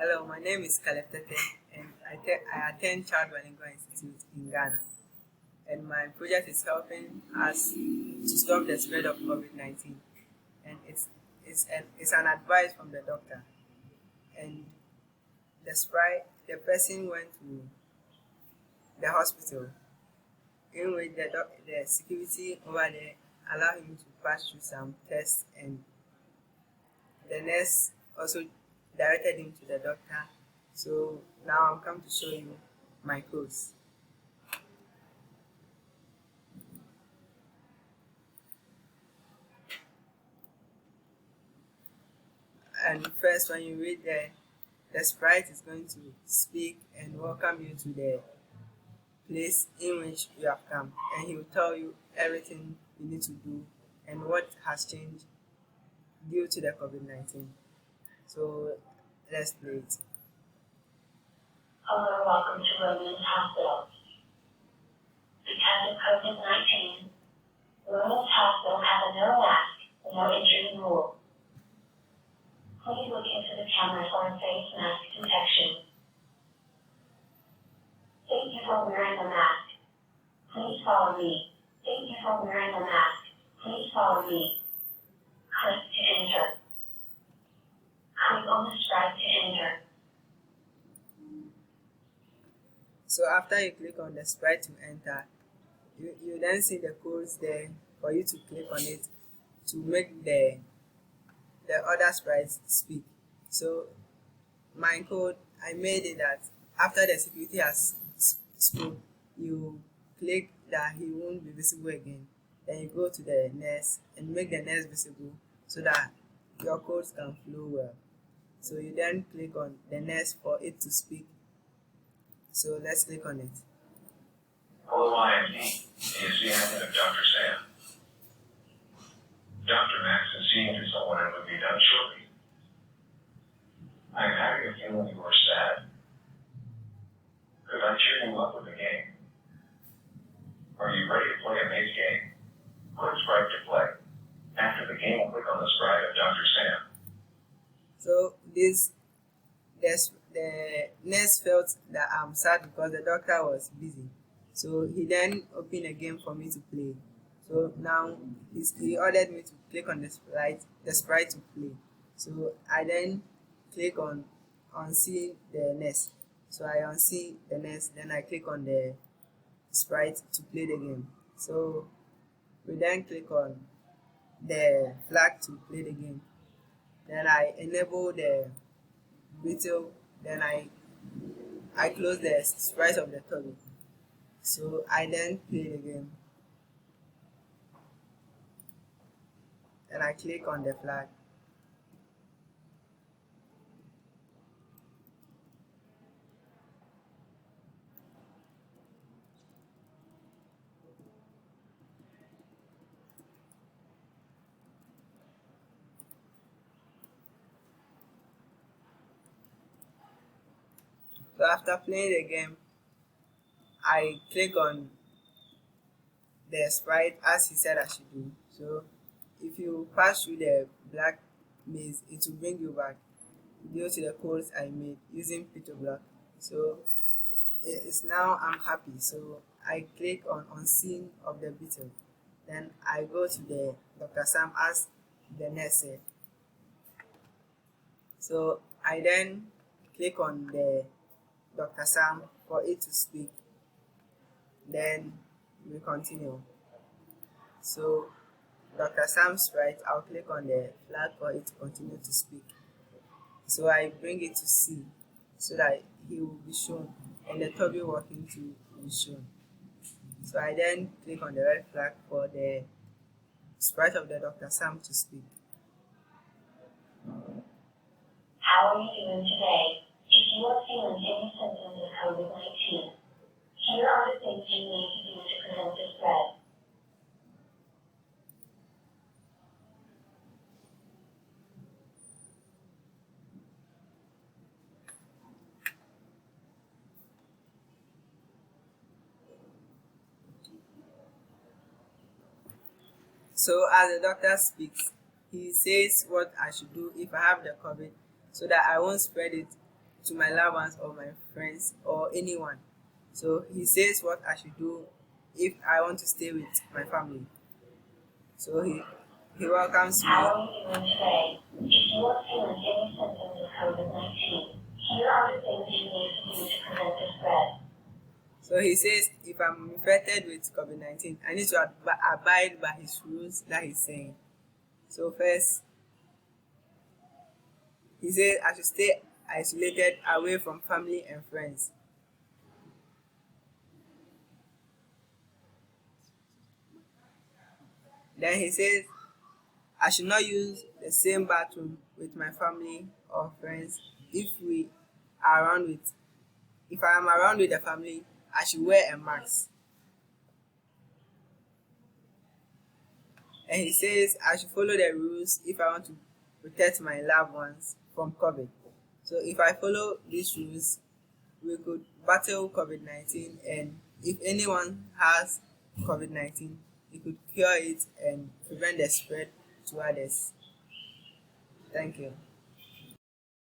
Hello, my name is Caleb Tete, and I attend Child Wellington Institute in Ghana. And my project is helping us to stop the spread of COVID 19. And it's an advice from the doctor. And the person went to the hospital, in which the security over there allowed him to pass through some tests, and the nurse also directed him to the doctor. So now I'm come to show you my codes. And first, when you read the sprite is going to speak and welcome you to the place in which you have come, and he will tell you everything you need to do and what has changed due to the COVID 19. So let's play it. Hello, welcome to Women's Hospital. Because of COVID-19, Women's Hospital has a no mask and no entry rule. Please look into the camera for a face mask detection. Thank you for wearing the mask. Please follow me. Thank you for wearing the mask. Please follow me. Click to enter. Click on the sprite to enter. So after you click on the sprite to enter, you then see the codes there for you to click on it to make the other sprites speak. So my code, I made it that after the security has spoke, you click that he won't be visible again. Then you go to the nurse and make the nurse visible so that your codes can flow well. So you then click on the nurse for it to speak. So let's click on it. Hello, IMD. Can you see anything of Dr. Sam? Dr. Max is seeing to someone and will be done shortly. I am having a feeling you are sad. Could I cheer you up with a game? Are you ready to play a maze game? Click Sprite to play. After the game, click on the sprite of Dr. Sam. So the nurse felt that I'm sad because the doctor was busy. So he then opened a game for me to play. So now he ordered me to click on the sprite to play. So I then click on unsee the nurse. So I unsee the nurse, then I click on the sprite to play the game. So we then click on the flag to play the game. Then I enable the video, then I close the sprite of the toggle. So I then play the game. And I click on the flag. So after playing the game, I click on the sprite as he said I should do. So if you pass through the black maze, it will bring you back due to the codes I made using PictoBlock. So it's now I'm happy. So I click on unseen of the beetle. Then I go to the Dr. Sam as the nurse said. So I then click on the Dr. Sam for it to speak. Then we continue. So Dr. Sam's sprite, I'll click on the flag for it to continue to speak. So I bring it to C so that he will be shown and the toggle working to be shown. So I then click on the red flag for the sprite of the Dr. Sam to speak. How are you doing today? If you are feeling any symptoms of COVID-19, here are the things you need to do to prevent the spread. So as the doctor speaks, he says what I should do if I have the COVID so that I won't spread it to my loved ones or my friends or anyone. So he says what I should do if I want to stay with my family. So he welcomes me. How are you doing today? If you are feeling any symptoms of COVID-19, here are the things you need to do to prevent the spread. So he says if I'm infected with COVID-19, I need to abide by his rules that he's saying. So first, he says I should stay isolated away from family and friends. Then he says I should not use the same bathroom with my family or friends if we are around with if I am around with the family, I should wear a mask. And he says I should follow the rules if I want to protect my loved ones from COVID. So if I follow these rules, we could battle COVID-19, and if anyone has COVID-19, we could cure it and prevent the spread to others. Thank you.